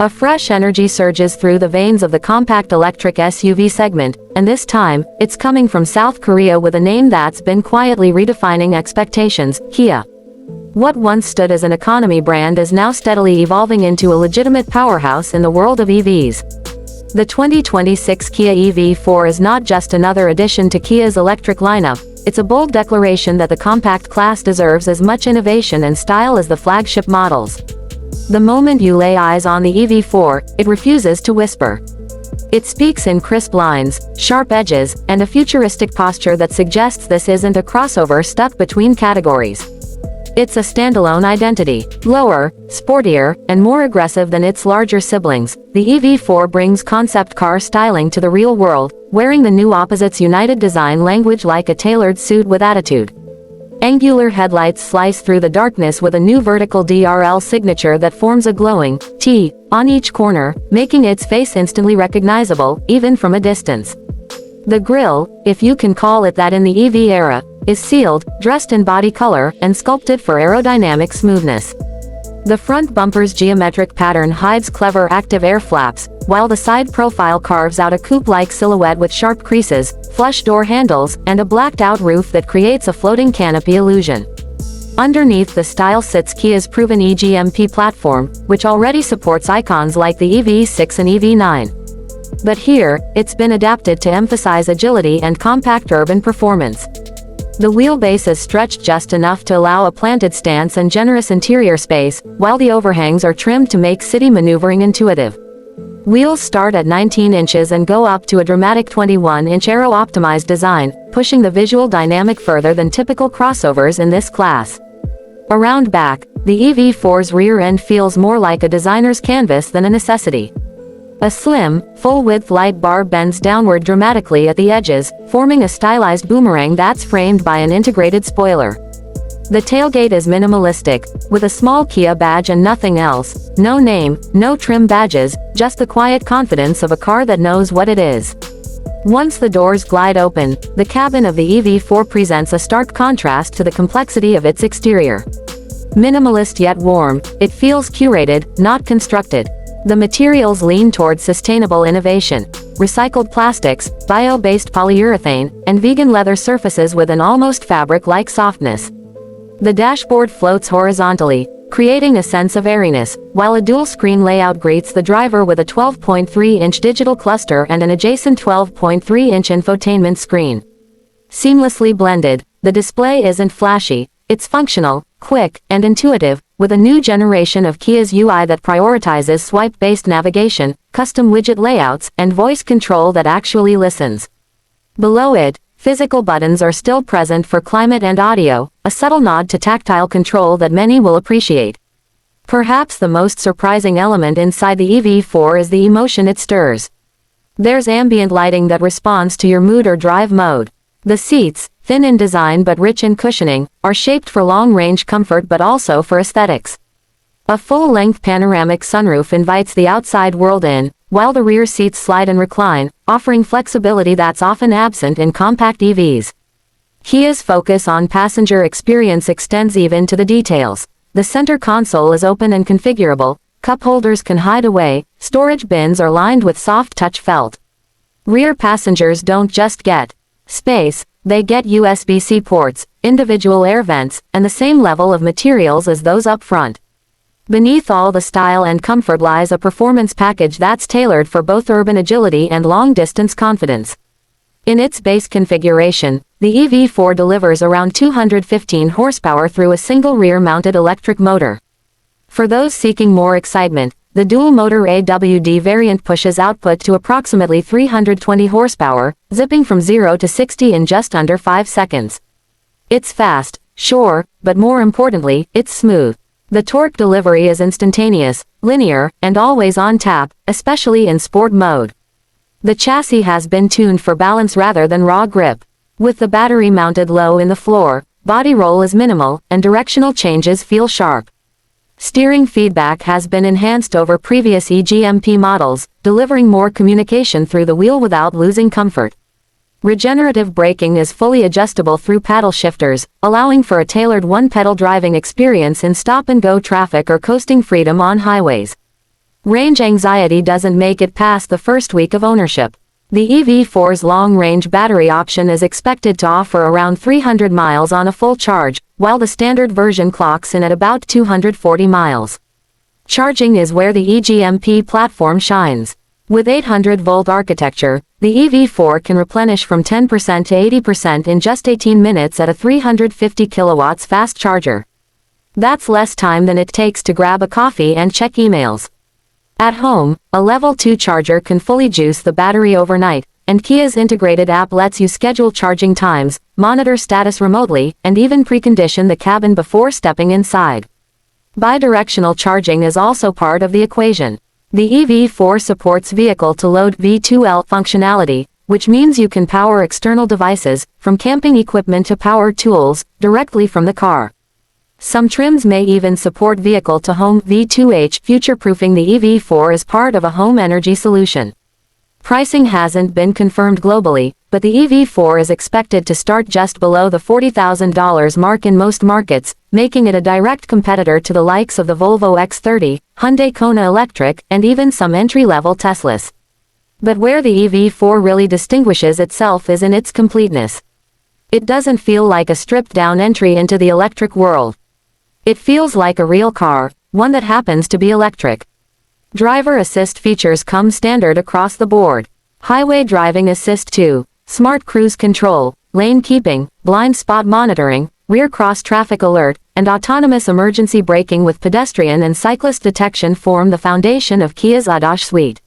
A fresh energy surges through the veins of the compact electric SUV segment, and this time, it's coming from South Korea with a name that's been quietly redefining expectations, Kia. What once stood as an economy brand is now steadily evolving into a legitimate powerhouse in the world of EVs. The 2026 Kia EV3 is not just another addition to Kia's electric lineup, it's a bold declaration that the compact class deserves as much innovation and style as the flagship models. The moment you lay eyes on the EV3, it refuses to whisper. It speaks in crisp lines, sharp edges, and a futuristic posture that suggests this isn't a crossover stuck between categories. It's a standalone identity. Lower, sportier, and more aggressive than its larger siblings, the EV3 brings concept car styling to the real world, wearing the new opposites united design language like a tailored suit with attitude. Angular headlights slice through the darkness with a new vertical DRL signature that forms a glowing T on each corner, making its face instantly recognizable, even from a distance. The grille, if you can call it that in the EV era, is sealed, dressed in body color, and sculpted for aerodynamic smoothness. The front bumper's geometric pattern hides clever active air flaps, while the side profile carves out a coupe-like silhouette with sharp creases, flush door handles, and a blacked-out roof that creates a floating canopy illusion. Underneath the style sits Kia's proven eGMP platform, which already supports icons like the EV6 and EV9. But here, it's been adapted to emphasize agility and compact urban performance. The wheelbase is stretched just enough to allow a planted stance and generous interior space, while the overhangs are trimmed to make city maneuvering intuitive. Wheels start at 19 inches and go up to a dramatic 21-inch aero-optimized design, pushing the visual dynamic further than typical crossovers in this class. Around back, the EV3's rear end feels more like a designer's canvas than a necessity. A slim, full-width light bar bends downward dramatically at the edges, forming a stylized boomerang that's framed by an integrated spoiler. The tailgate is minimalistic, with a small Kia badge and nothing else, no name, no trim badges, just the quiet confidence of a car that knows what it is. Once the doors glide open, the cabin of the EV3 presents a stark contrast to the complexity of its exterior. Minimalist yet warm, it feels curated, not constructed. The materials lean towards sustainable innovation. Recycled plastics, bio-based polyurethane, and vegan leather surfaces with an almost fabric-like softness. The dashboard floats horizontally, creating a sense of airiness, while a dual-screen layout greets the driver with a 12.3-inch digital cluster and an adjacent 12.3-inch infotainment screen. Seamlessly blended, the display isn't flashy, it's functional, quick, and intuitive, with a new generation of Kia's UI that prioritizes swipe-based navigation, custom widget layouts, and voice control that actually listens. Below it, physical buttons are still present for climate and audio, a subtle nod to tactile control that many will appreciate. Perhaps the most surprising element inside the EV3 is the emotion it stirs. There's ambient lighting that responds to your mood or drive mode. The seats, thin in design but rich in cushioning, are shaped for long-range comfort but also for aesthetics. A full-length panoramic sunroof invites the outside world in, while the rear seats slide and recline, offering flexibility that's often absent in compact EVs. Kia's focus on passenger experience extends even to the details. The center console is open and configurable, cup holders can hide away, storage bins are lined with soft-touch felt. Rear passengers don't just get space, they get USB-C ports, individual air vents, and the same level of materials as those up front. Beneath all the style and comfort lies a performance package that's tailored for both urban agility and long-distance confidence. In its base configuration, the EV3 delivers around 215 horsepower through a single rear-mounted electric motor. For those seeking more excitement, the dual-motor AWD variant pushes output to approximately 320 horsepower, zipping from 0 to 60 in just under 5 seconds. It's fast, sure, but more importantly, it's smooth. The torque delivery is instantaneous, linear, and always on tap, especially in sport mode. The chassis has been tuned for balance rather than raw grip. With the battery mounted low in the floor, body roll is minimal, and directional changes feel sharp. Steering feedback has been enhanced over previous eGMP models, delivering more communication through the wheel without losing comfort. Regenerative braking is fully adjustable through paddle shifters, allowing for a tailored one-pedal driving experience in stop-and-go traffic or coasting freedom on highways. Range anxiety doesn't make it past the first week of ownership. The EV4's long-range battery option is expected to offer around 300 miles on a full charge, while the standard version clocks in at about 240 miles. Charging is where the EGMP platform shines. With 800-volt architecture, the EV4 can replenish from 10% to 80% in just 18 minutes at a 350 kilowatts fast charger. That's less time than it takes to grab a coffee and check emails. At home, a level 2 charger can fully juice the battery overnight, and Kia's integrated app lets you schedule charging times, monitor status remotely, and even precondition the cabin before stepping inside. Bidirectional charging is also part of the equation. The EV4 supports vehicle-to-load V2L functionality, which means you can power external devices, from camping equipment to power tools, directly from the car. Some trims may even support vehicle-to-home V2H, future-proofing the EV4 as part of a home energy solution. Pricing hasn't been confirmed globally, but the EV4 is expected to start just below the $40,000 mark in most markets, making it a direct competitor to the likes of the Volvo X30, Hyundai Kona Electric, and even some entry-level Teslas. But where the EV4 really distinguishes itself is in its completeness. It doesn't feel like a stripped-down entry into the electric world. It feels like a real car, one that happens to be electric. Driver assist features come standard across the board. Highway driving assist 2, smart cruise control, lane keeping, blind spot monitoring, rear cross traffic alert, and autonomous emergency braking with pedestrian and cyclist detection form the foundation of Kia's ADAS suite.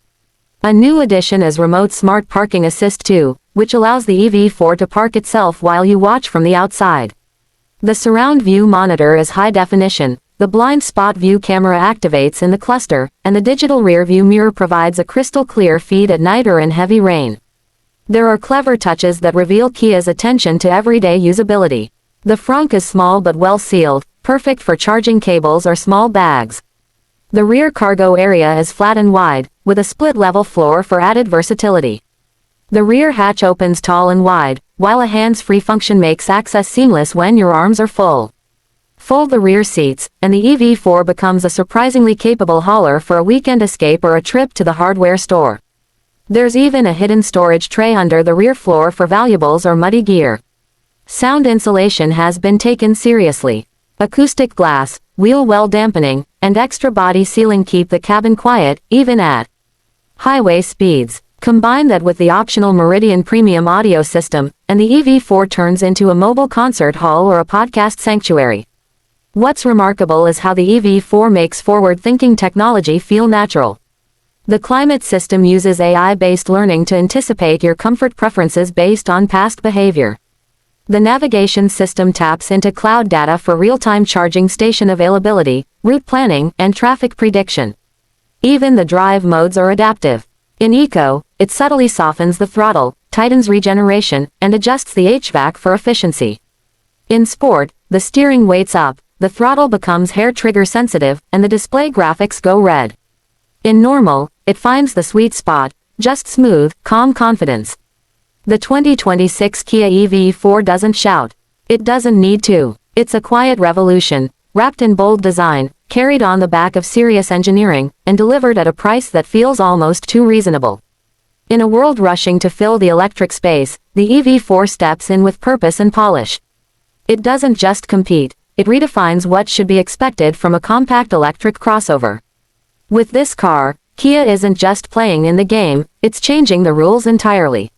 A new addition is remote smart parking assist 2, which allows the EV4 to park itself while you watch from the outside. The surround view monitor is high definition, the blind spot view camera activates in the cluster, and the digital rear view mirror provides a crystal clear feed at night or in heavy rain. There are clever touches that reveal Kia's attention to everyday usability. The frunk is small but well sealed, perfect for charging cables or small bags. The rear cargo area is flat and wide, with a split-level floor for added versatility. The rear hatch opens tall and wide, while a hands-free function makes access seamless when your arms are full. Fold the rear seats, and the EV4 becomes a surprisingly capable hauler for a weekend escape or a trip to the hardware store. There's even a hidden storage tray under the rear floor for valuables or muddy gear. Sound insulation has been taken seriously. Acoustic glass, wheel well dampening, and extra body sealing keep the cabin quiet, even at highway speeds. Combine that with the optional Meridian Premium audio system, and the EV4 turns into a mobile concert hall or a podcast sanctuary. What's remarkable is how the EV4 makes forward-thinking technology feel natural. The climate system uses AI-based learning to anticipate your comfort preferences based on past behavior. The navigation system taps into cloud data for real-time charging station availability, route planning, and traffic prediction. Even the drive modes are adaptive. In Eco, it subtly softens the throttle, tightens regeneration, and adjusts the HVAC for efficiency. In Sport, the steering weights up, the throttle becomes hair trigger sensitive, and the display graphics go red. In Normal, it finds the sweet spot, just smooth, calm confidence. The 2026 Kia EV4 doesn't shout. It doesn't need to. It's a quiet revolution, wrapped in bold design, carried on the back of serious engineering, and delivered at a price that feels almost too reasonable. In a world rushing to fill the electric space, the EV4 steps in with purpose and polish. It doesn't just compete, it redefines what should be expected from a compact electric crossover. With this car, Kia isn't just playing in the game, it's changing the rules entirely.